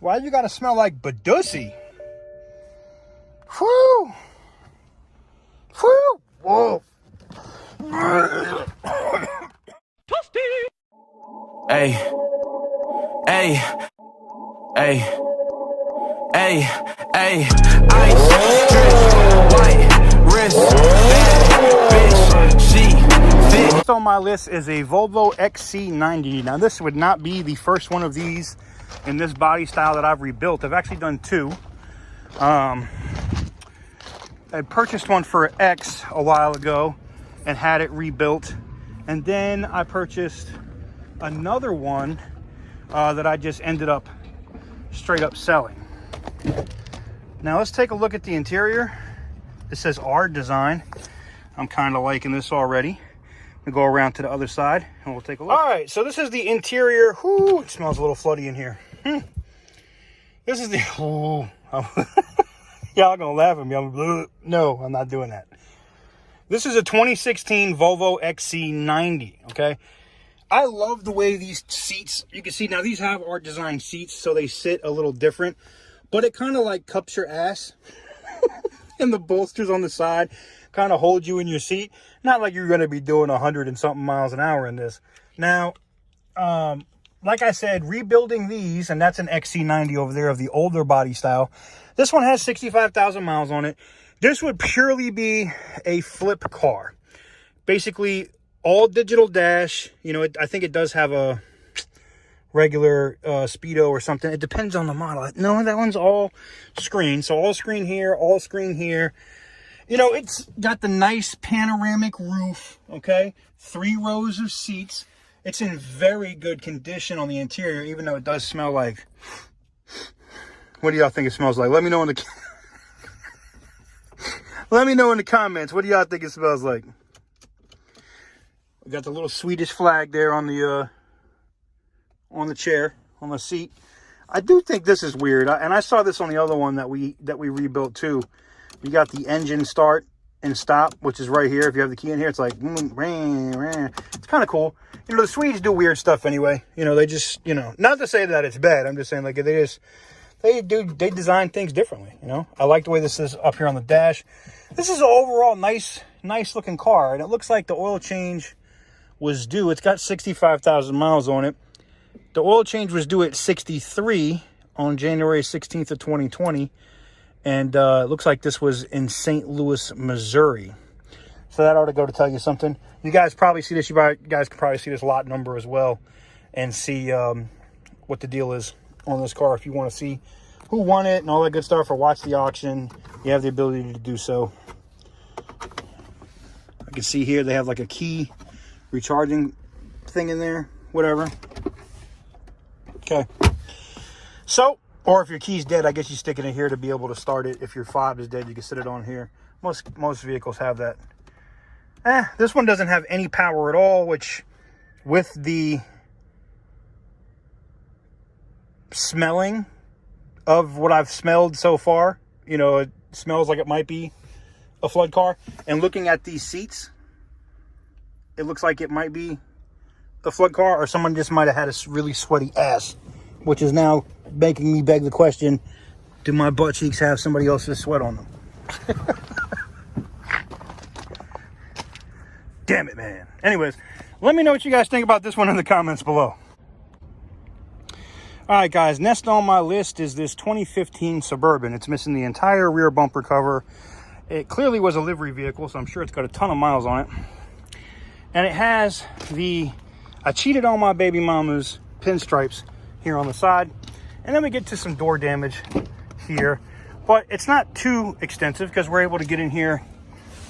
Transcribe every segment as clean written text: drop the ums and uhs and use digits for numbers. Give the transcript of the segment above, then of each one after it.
Why you gotta smell like Badussy? Whew! Whew! Whoa! Hey, hey, hey, hey, hey, ice, drip, white, wrist, bad bitch, she fit. Next on my list is a Volvo XC90. Now this would not be the first one of these in this body style that I've rebuilt. I've actually done two. I purchased one for X a while ago and had it rebuilt. And then I purchased another one that I just ended up straight up selling. Now let's take a look at the interior. It says R Design. I'm kind of liking this already. We'll go around to the other side and we'll take a look. All right, so this is the interior. Whoo, it smells a little floody in here. This is the, oh, y'all gonna laugh at me. No, I'm not doing that. This is a 2016 Volvo XC90, okay? I love the way these seats, you can see now these have Art Design seats, so they sit a little different, but it kind of like cups your ass. And the bolsters on the side kind of hold you in your seat. Not like you're going to be doing 100 and something miles an hour in this. Now, like I said, rebuilding these, and that's an XC90 over there of the older body style. This one has 65,000 miles on it. This would purely be a flip car. Basically, all digital dash. You know, I think it does have a regular speedo or something. It depends on the model. No, that one's all screen. So all screen here, all screen here. You know, it's got the nice panoramic roof, okay? 3 rows of seats. It's in very good condition on the interior, even though it does smell like... What do y'all think it smells like? Let me know in the... Let me know in the comments. What do y'all think it smells like? We got the little Swedish flag there on the chair, on the seat. I do think this is weird, and I saw this on the other one that we rebuilt too. You got the engine start and stop, which is right here. If you have the key in here, it's like, it's kind of cool. You know, the Swedes do weird stuff anyway. You know, they just, you know, not to say that it's bad. I'm just saying, like, they design things differently, you know. I like the way this is up here on the dash. This is an overall nice looking car, and it looks like the oil change was due. It's got 65,000 miles on it. The oil change was due at 63 on January 16th of 2020. And it looks like this was in St. Louis, Missouri. So that ought to go to tell you something. You guys probably see this. You guys can probably see this lot number as well and see what the deal is on this car. If you want to see who won it and all that good stuff, or watch the auction, you have the ability to do so. I can see here they have like a key recharging thing in there, whatever. Okay. So, or if your key's dead, I guess you stick it in here to be able to start it. If your fob is dead, you can sit it on here. Most vehicles have that. This one doesn't have any power at all, which with the smelling of what I've smelled so far, you know, it smells like it might be a flood car. And looking at these seats, it looks like it might be a flood car, or someone just might have had a really sweaty ass, which is now making me beg the question, do my butt cheeks have somebody else's sweat on them? Damn it, man. Anyways, let me know what you guys think about this one in the comments below. All right, guys, next on my list is this 2015 Suburban. It's missing the entire rear bumper cover. It clearly was a livery vehicle, so I'm sure it's got a ton of miles on it. And it has I cheated on my baby mama's pinstripes here on the side. And then we get to some door damage here. But it's not too extensive because we're able to get in here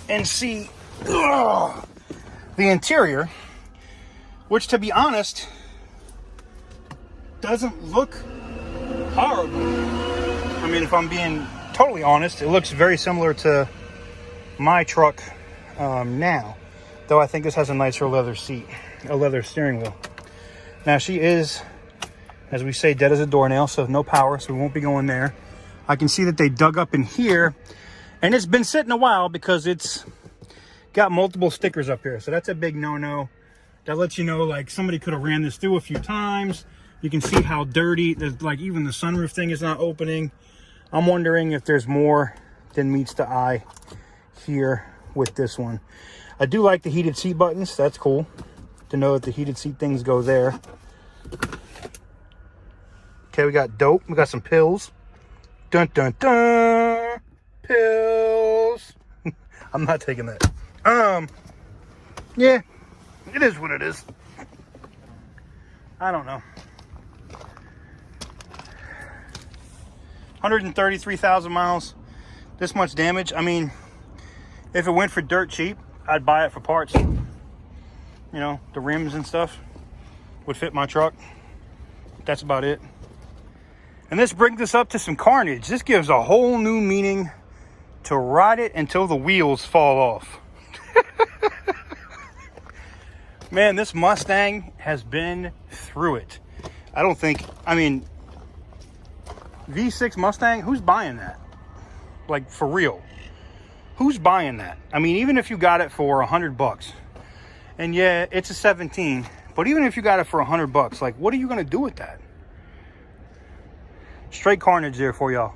and see the interior, which, to be honest, doesn't look horrible. I mean, if I'm being totally honest, it looks very similar to my truck now, though I think this has a nicer leather seat, a leather steering wheel. Now, she is, as we say, dead as a doornail, so no power, so we won't be going there. I can see that they dug up in here, and it's been sitting a while because it's got multiple stickers up here, so that's a big no-no. That lets you know, like, somebody could have ran this through a few times, You can see how dirty, like even the sunroof thing is not opening. I'm wondering if there's more than meets the eye here with this one. I do like the heated seat buttons. That's cool to know that the heated seat things go there. Okay, we got dope. We got some pills. Dun, dun, dun. Pills. I'm not taking that. Yeah, it is what it is. I don't know. 133,000 miles. This much damage. I mean, if it went for dirt cheap, I'd buy it for parts. You know, the rims and stuff would fit my truck. That's about it. And this brings us up to some carnage. This gives a whole new meaning to ride it until the wheels fall off. Man, this Mustang has been through it. I don't think, I mean, V6 Mustang, who's buying that? Like, for real. Who's buying that? I mean, even if you got it for $100, and yeah, it's a 17, but even if you got it for $100, like, what are you going to do with that? Straight carnage there for y'all.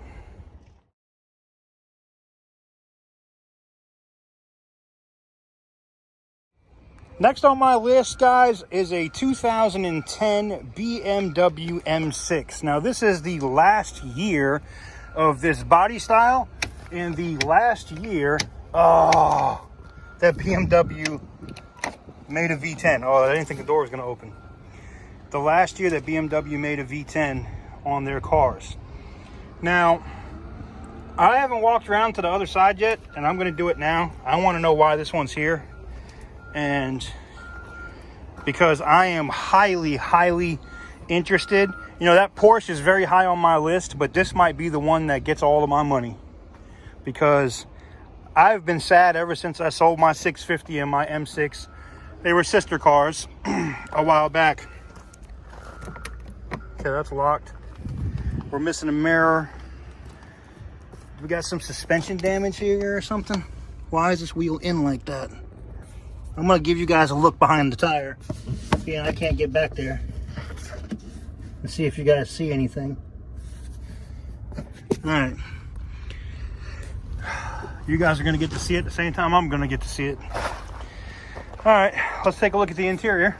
Next on my list, guys, is a 2010 BMW M6. Now, this is the last year of this body style. In the last year, oh, that BMW made a V10. Oh, I didn't think the door was going to open. The last year that BMW made a V10 on their cars. Now, I haven't walked around to the other side yet, and I'm going to do it now. I want to know why this one's here. And because I am highly, highly interested. You know, that Porsche is very high on my list, but this might be the one that gets all of my money. Because I've been sad ever since I sold my 650 and my M6. They were sister cars a while back. Okay, that's locked. We're missing a mirror. We got some suspension damage here or something. Why is this wheel in like that? I'm gonna give you guys a look behind the tire. Yeah, I can't get back there. Let's see if you guys see anything. All right. You guys are gonna get to see it at the same time I'm gonna get to see it. All right, let's take a look at the interior.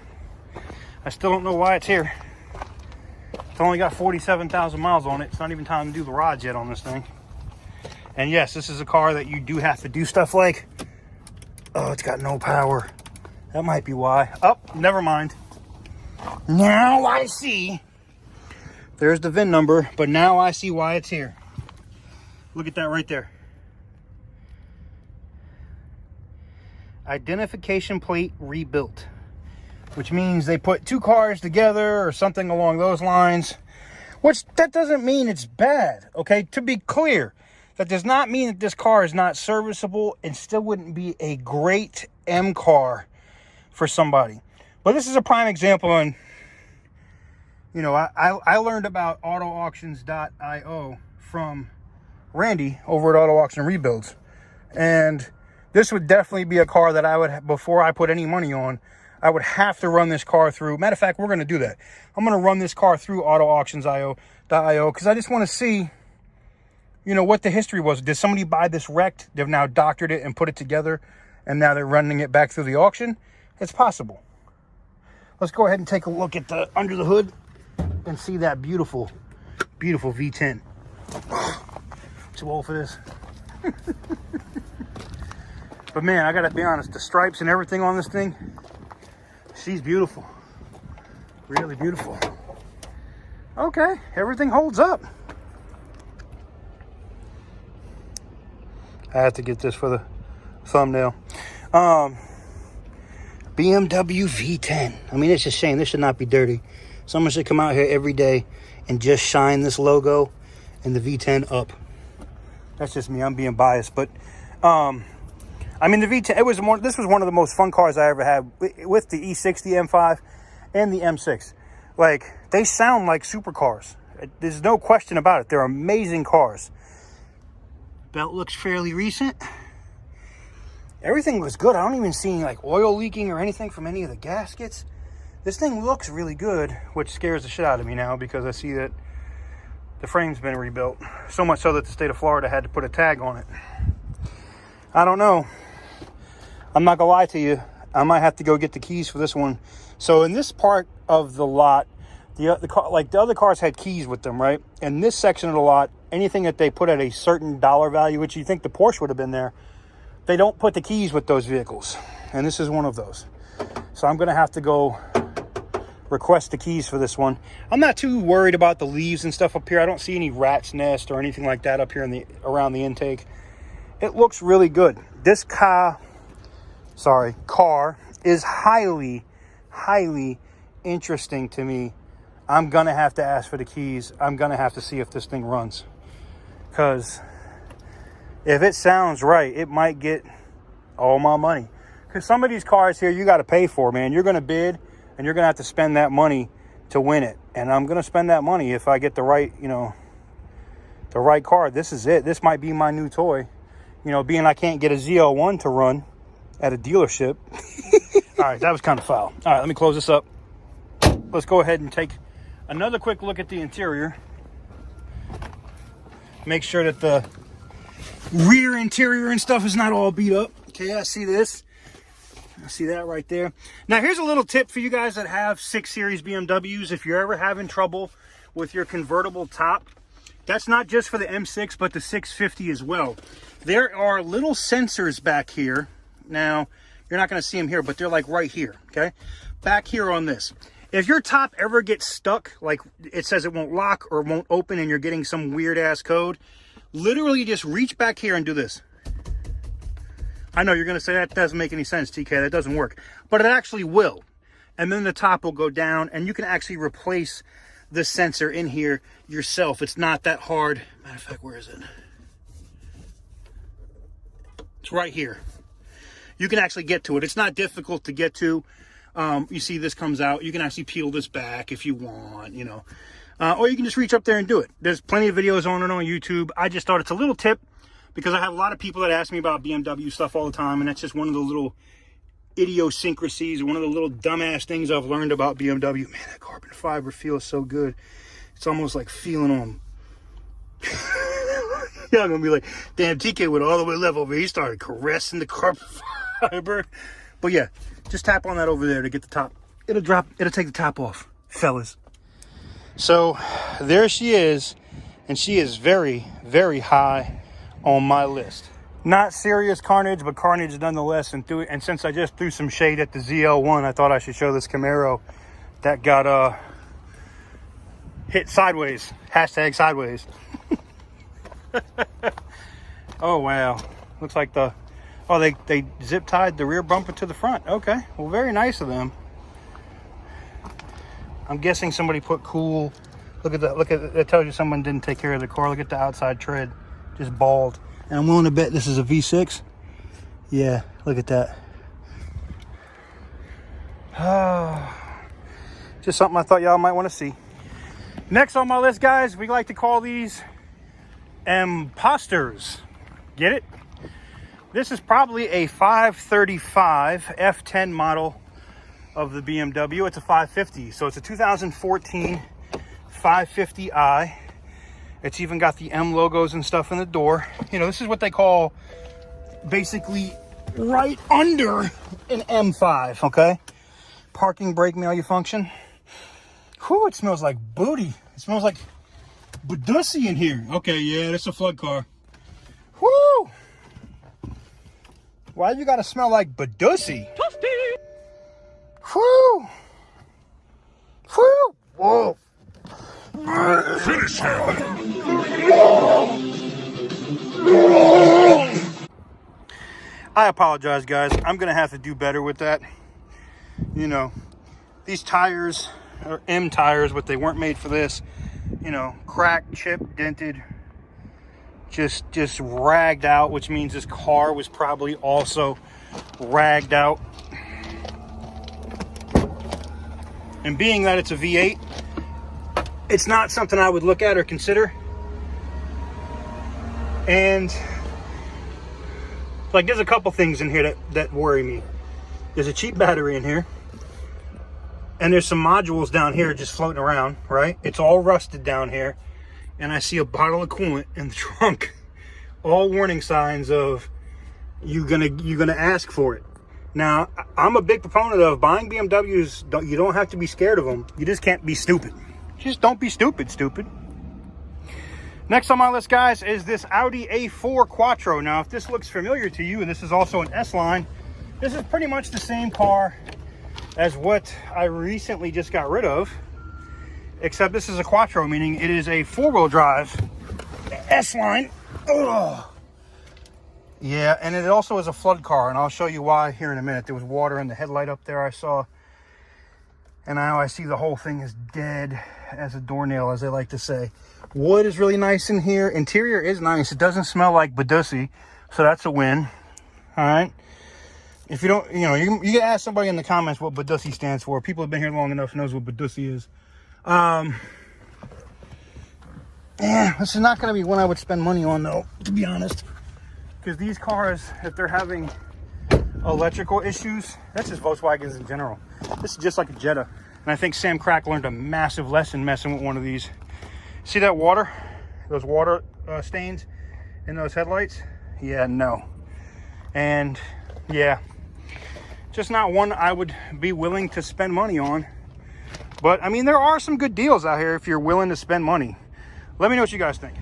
I still don't know why it's here. It's only got 47,000 miles on it. It's not even time to do the rods yet on this thing. And yes, this is a car that you do have to do stuff like. Oh, it's got no power. That might be why. Oh, never mind. Now I see. There's the VIN number, but now I see why it's here. Look at that right there. Identification plate rebuilt. Which means they put two cars together or something along those lines. Which, that doesn't mean it's bad, okay? To be clear. That does not mean that this car is not serviceable and still wouldn't be a great M car for somebody. But this is a prime example. And, you know, I learned about autoauctions.io from Randy over at Auto Auction Rebuilds. And this would definitely be a car that I would, before I put any money on, I would have to run this car through. Matter of fact, we're going to do that. I'm going to run this car through autoauctions.io because I just want to see, you know, what the history was. Did somebody buy this wrecked? They've now doctored it and put it together, and now they're running it back through the auction. It's possible. Let's go ahead and take a look at the under the hood and see that beautiful, beautiful V10. Too old for this. But man, I gotta be honest, the stripes and everything on this thing, she's beautiful. Really beautiful. Okay, everything holds up. I have to get this for the thumbnail. BMW V10. I mean, it's a shame. This should not be dirty. Someone should come out here every day and just shine this logo and the V10 up. That's just me. I'm being biased. But, I mean, the V10, this was one of the most fun cars I ever had with the E60 M5 and the M6. Like, they sound like supercars. There's no question about it. They're amazing cars. Belt looks fairly recent. Everything looks good. I don't even see like oil leaking or anything from any of the gaskets. This thing looks really good, which scares the shit out of me now because I see that the frame's been rebuilt. So much so that the state of Florida had to put a tag on it. I don't know. I'm not gonna lie to you. I might have to go get the keys for this one. So in this part of the lot, the car, like the other cars had keys with them, right? In this section of the lot, anything that they put at a certain dollar value, which you think the Porsche would have been there, they don't put the keys with those vehicles. And this is one of those. So I'm gonna have to go request the keys for this one. I'm not too worried about the leaves and stuff up here. I don't see any rat's nest or anything like that up here in the around the intake. It looks really good. This car is highly interesting to me. I'm gonna have to ask for the keys. I'm gonna have to see if this thing runs, because if it sounds right, it might get all my money. Because some of these cars here, you got to pay for, man. You're gonna bid and you're gonna have to spend that money to win it. And I'm gonna spend that money if I get the right, you know, the right car. This is it. This might be my new toy. You know, being I can't get a ZL1 to run at a dealership. All right, that was kind of foul. All right, let me close this up. Let's go ahead and take another quick look at the interior. Make sure that the rear interior and stuff is not all beat up. Okay, I see this. I see that right there. Now, here's a little tip for you guys that have 6 Series BMWs. If you're ever having trouble with your convertible top, that's not just for the M6, but the 650 as well. There are little sensors back here. Now, you're not going to see them here, but they're like right here, okay? Back here on this. If your top ever gets stuck, like it says it won't lock or won't open and you're getting some weird ass code, literally just reach back here and do this. I know you're going to say that doesn't make any sense, TK. That doesn't work. But it actually will. And then the top will go down and you can actually replace the sensor in here yourself. It's not that hard. Matter of fact, where is it? It's right here. You can actually get to it. It's not difficult to get to. You see this comes out. You can actually peel this back if you want, you know. Or you can just reach up there and do it. There's plenty of videos on it on YouTube. I just thought it's a little tip because I have a lot of people that ask me about BMW stuff all the time, and that's just one of the little idiosyncrasies, one of the little dumbass things I've learned about BMW. Man, that carbon fiber feels so good. It's almost like feeling on. Yeah, I'm gonna be like, damn, TK went all the way left over. He started caressing the carbon fiber. But yeah, just tap on that over there to get the top. It'll take the top off, fellas. So there she is, and she is very, very high on my list. Not serious carnage, but carnage nonetheless. And since I just threw some shade at the ZL1, I thought I should show this Camaro that got hit sideways. Hashtag sideways. Oh wow, looks like they zip tied the rear bumper to the front. Okay, well, very nice of them. I'm guessing somebody put cool. Look at that. Look at that. That tells you someone didn't take care of the car. Look at the outside tread, just bald. And I'm willing to bet this is a V6. Yeah, look at that. Just something I thought y'all might want to see. Next on my list, guys, we like to call these imposters. Get it? This is probably a 535 F10 model of the BMW. It's a 550, so it's a 2014 550i. It's even got the M logos and stuff in the door. You know, this is what they call basically right under an M5, okay? Parking brake malfunction. Whew, it smells like booty. It smells like Badussy in here. Okay, yeah, that's a flood car. Whoo! Why you gotta smell like Badussy? Toasty! Whoo! Whoo! Whoa! Finish him! I apologize, guys. I'm gonna have to do better with that. You know, these tires are M tires, but they weren't made for this. You know, cracked, chipped, dented, just ragged out, which means this car was probably also ragged out. And being that it's a V8, it's not something I would look at or consider. And like, there's a couple things in here that worry me. There's a cheap battery in here. And there's some modules down here just floating around, right? It's all rusted down here. And I see a bottle of coolant in the trunk. All warning signs of you're gonna ask for it. Now, I'm a big proponent of buying BMWs. You don't have to be scared of them. You just can't be stupid. Just don't be stupid. Next on my list, guys, is this Audi A4 Quattro. Now, if this looks familiar to you, and this is also an S-Line, this is pretty much the same car as what I recently just got rid of, except this is a Quattro, meaning it is a four-wheel drive S-Line. Ugh. Yeah, and it also is a flood car, and I'll show you why here in a minute. There was water in the headlight up there I saw, and now I see the whole thing is dead as a doornail, as they like to say. Wood is really nice in here. Interior is nice. It doesn't smell like Badussi, so that's a win. All right. If you don't, you can ask somebody in the comments what Badussi stands for. People have been here long enough knows what Badussi is. Yeah, this is not going to be one I would spend money on, though, to be honest. Because these cars, if they're having electrical issues, that's just Volkswagens in general. This is just like a Jetta. And I think Sam Crack learned a massive lesson messing with one of these. See that water? Those water stains in those headlights? Yeah, no. And yeah, just not one I would be willing to spend money on. But I mean, there are some good deals out here if you're willing to spend money. Let me know what you guys think.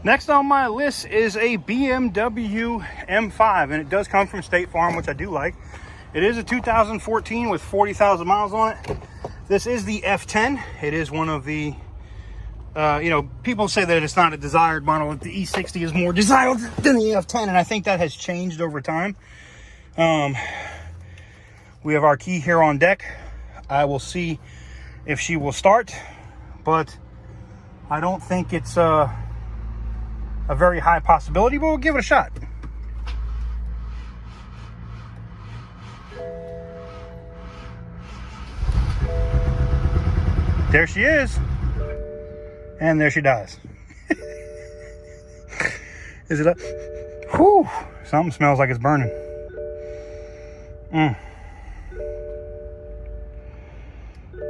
Next on my list is a BMW M5, and it does come from State Farm, which I do like. It is a 2014 with 40,000 miles on it. This is the F10. It is one of the, people say that it's not a desired model, that the E60 is more desired than the F10, and I think that has changed over time. We have our key here on deck. I will see if she will start, but I don't think it's a very high possibility, but we'll give it a shot. There she is. And there she dies. Is it up? Whew. Something smells like it's burning. What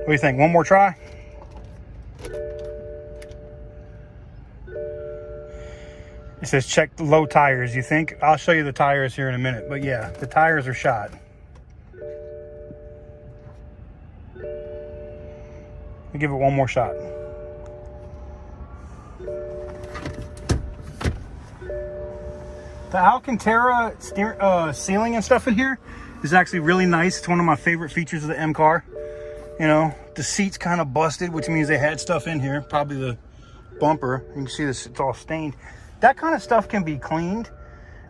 do you think? One more try? It says check the low tires. You think? I'll show you the tires here in a minute. But yeah, the tires are shot. I'll give it one more shot. The Alcantara ceiling and stuff in here is actually really nice. It's one of my favorite features of the M car. You know, the seat's kind of busted, which means they had stuff in here. Probably the bumper. You can see this, it's all stained. That kind of stuff can be cleaned.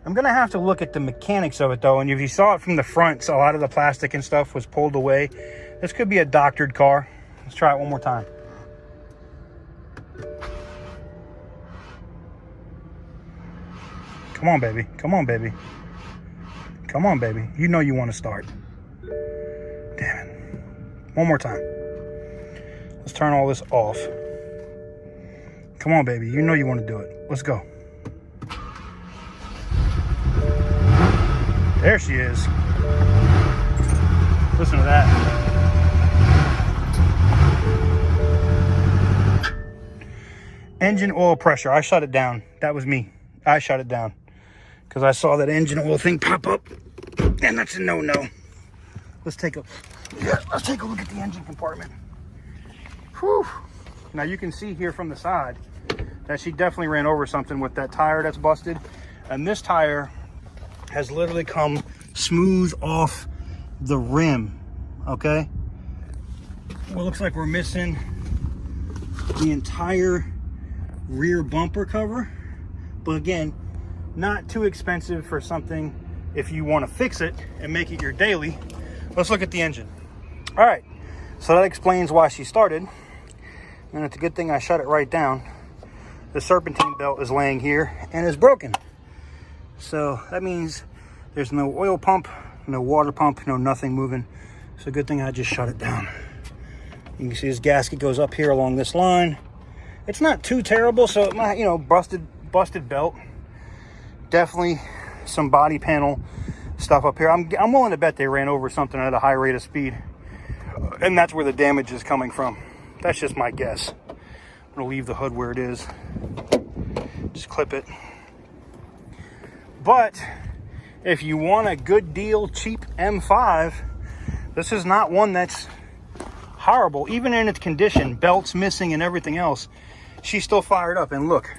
I'm gonna have to look at the mechanics of it though. And if you saw it from the front, so a lot of the plastic and stuff was pulled away. This could be a doctored car. Let's try it one more time. Come on, baby. Come on, baby. Come on, baby. You know you want to start. Damn it. One more time. Let's turn all this off. Come on, baby. You know you want to do it. Let's go. There she is. Listen to that. Engine oil pressure. I shut it down. That was me. I shut it down because I saw that engine oil thing pop up, and that's a no-no. Let's take a look at the engine compartment. Whew. Now you can see here from the side that she definitely ran over something with that tire that's busted, and this tire has literally come smooth off the rim. Okay. Well, it looks like we're missing the entire rear bumper cover, but again, not too expensive for something if you want to fix it and make it your daily. Let's look at the engine. All right, so that explains why she started, and it's a good thing I shut it right down. The serpentine belt is laying here and is broken, so that means there's no oil pump, no water pump, no nothing moving. It's a good thing I just shut it down. You can see this gasket goes up here along this line. It's not too terrible, so it might, busted belt. Definitely some body panel stuff up here. I'm willing to bet they ran over something at a high rate of speed. and that's where the damage is coming from. That's just my guess. I'm gonna leave the hood where it is. Just clip it. But if you want a good deal, cheap M5, this is not one that's horrible. Even in its condition, belts missing and everything else, she's still fired up. And look,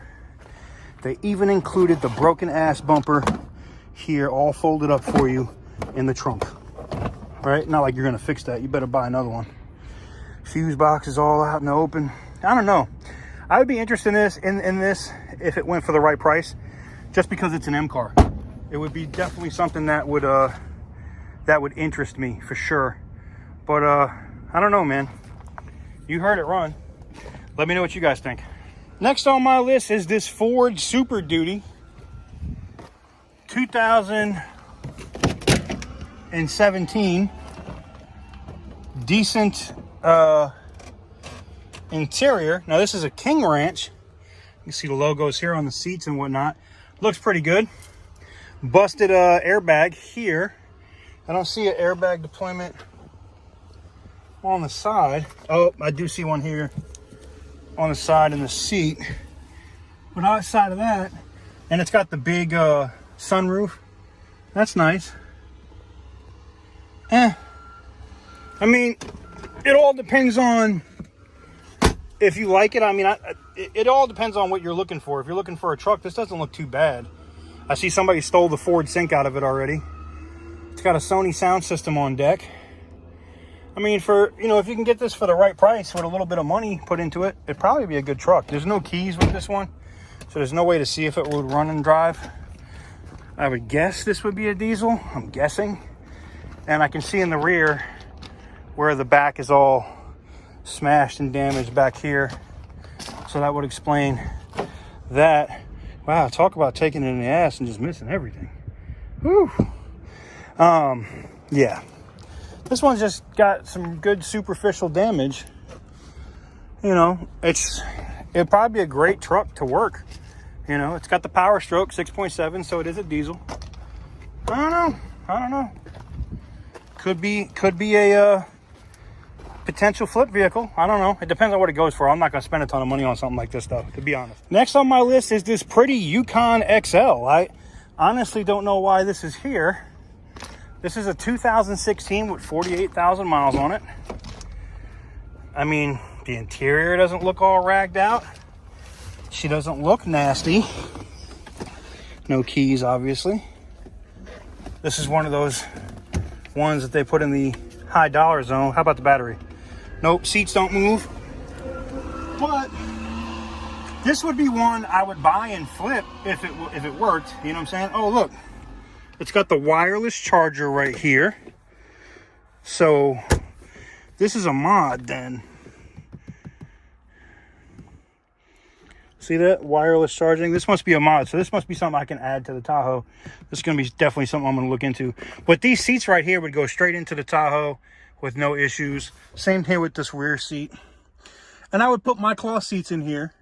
they even included the broken ass bumper here, all folded up for you in the trunk. Right? Not like you're gonna fix that. You better buy another one. Fuse box is all out in the open. I don't know. I would be interested in this if it went for the right price, just because it's an M car. It would be definitely something that would interest me for sure. But I don't know, man. You heard it run. Let me know what you guys think. Next on my list is this Ford Super Duty 2017. Decent interior. Now this is a King Ranch. You can see the logos here on the seats and whatnot. Looks pretty good. Busted airbag here. I don't see an airbag deployment on the side. Oh, I do see one here on the side in the seat. But outside of that, and it's got the big sunroof. That's nice. I mean, it all depends on if you like it. I mean, it all depends on what you're looking for. If you're looking for a truck, this doesn't look too bad. I see somebody stole the Ford Sync out of it already. It's got a Sony sound system on deck. I mean, for, you know, if you can get this for the right price with a little bit of money put into it, it'd probably be a good truck. There's no keys with this one, so there's no way to see if it would run and drive. I would guess this would be a diesel. I'm guessing. And I can see in the rear where the back is all smashed and damaged back here. So that would explain that. Wow, talk about taking it in the ass and just missing everything. Whew. Yeah. This one's just got some good superficial damage. You know, it'd probably be a great truck to work. You know, it's got the Power Stroke 6.7, so it is a diesel. I don't know. Could be a potential flip vehicle. I don't know. It depends on what it goes for. I'm not going to spend a ton of money on something like this, though, to be honest. Next on my list is this pretty Yukon XL. I honestly don't know why this is here. This is a 2016 with 48,000 miles on it. I mean, the interior doesn't look all ragged out. She doesn't look nasty. No keys, obviously. This is one of those ones that they put in the high dollar zone. How about the battery? Nope, seats don't move. But this would be one I would buy and flip if it worked. You know what I'm saying? Oh, look. It's got the wireless charger right here. So this is a mod then. See that? Wireless charging. This must be a mod. So this must be something I can add to the Tahoe. This is going to be definitely something I'm going to look into. But these seats right here would go straight into the Tahoe with no issues. Same here with this rear seat. And I would put my cloth seats in here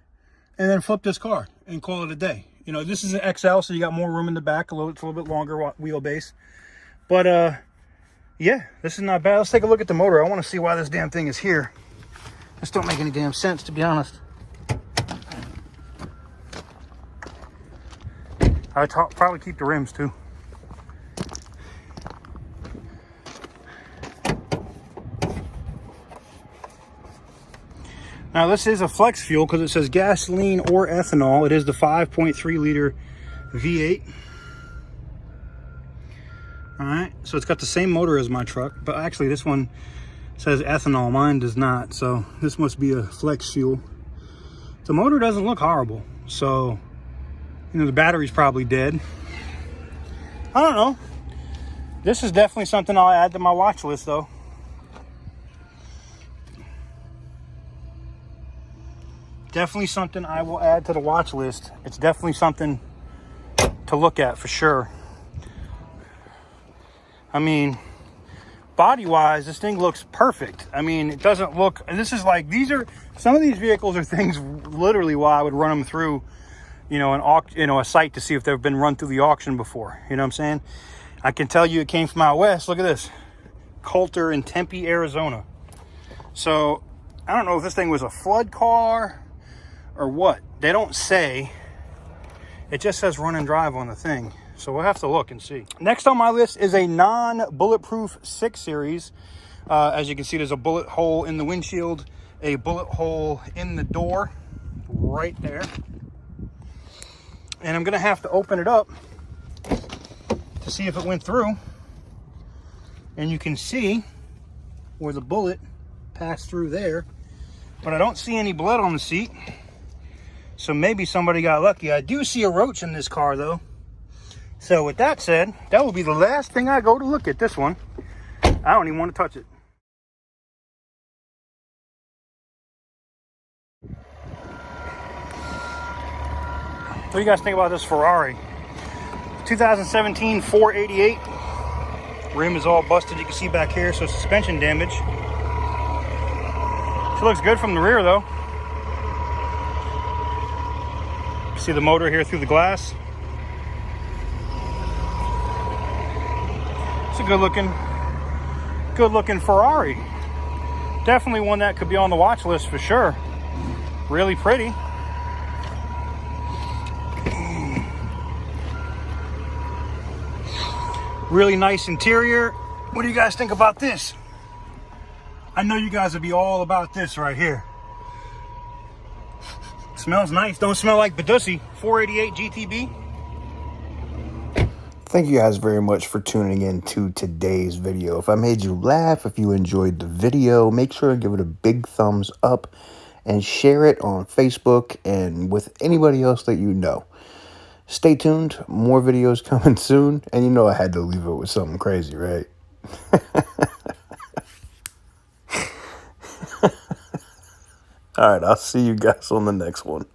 and then flip this car and call it a day. You know, this is an XL, so you got more room in the back. It's a little bit longer wheelbase. But, yeah, this is not bad. Let's take a look at the motor. I want to see why this damn thing is here. This don't make any damn sense, to be honest. I would probably keep the rims, too. Now, this is a flex fuel because it says gasoline or ethanol. It is the 5.3 liter V8. All right, so it's got the same motor as my truck, but actually this one says ethanol. Mine does not, so this must be a flex fuel. The motor doesn't look horrible, so, you know, the battery's probably dead. I don't know. This is definitely something I'll add to my watch list, though. Definitely something I will add to the watch list. It's definitely something to look at for sure. I mean, body-wise, this thing looks perfect. I mean, it doesn't look... This is like... Some of these vehicles are things literally why I would run them through, you know, a site to see if they've been run through the auction before. You know what I'm saying? I can tell you it came from out west. Look at this. Coulter in Tempe, Arizona. So I don't know if this thing was a flood car or what. They don't say. It just says run and drive on the thing. So we'll have to look and see. Next on my list is a non-bulletproof 6 Series. As you can see, there's a bullet hole in the windshield, a bullet hole in the door right there. And I'm gonna have to open it up to see if it went through. And you can see where the bullet passed through there, but I don't see any blood on the seat. So maybe somebody got lucky. I do see a roach in this car though. So with that said, that will be the last thing I go to look at this one. I don't even want to touch it. What do you guys think about this Ferrari? 2017 488. Rim is all busted, you can see back here, so suspension damage. She looks good from the rear though. See the motor here through the glass. It's a good looking Ferrari. Definitely one that could be on the watch list for sure. Really pretty. Really nice interior. What do you guys think about this? I know you guys would be all about this right here. Smells nice. Don't smell like Badussi. 488 GTB. Thank you guys very much for tuning in to today's video. If I made you laugh, if you enjoyed the video, make sure to give it a big thumbs up and share it on Facebook and with anybody else that you know. Stay tuned. More videos coming soon. And you know I had to leave it with something crazy, right? All right, I'll see you guys on the next one.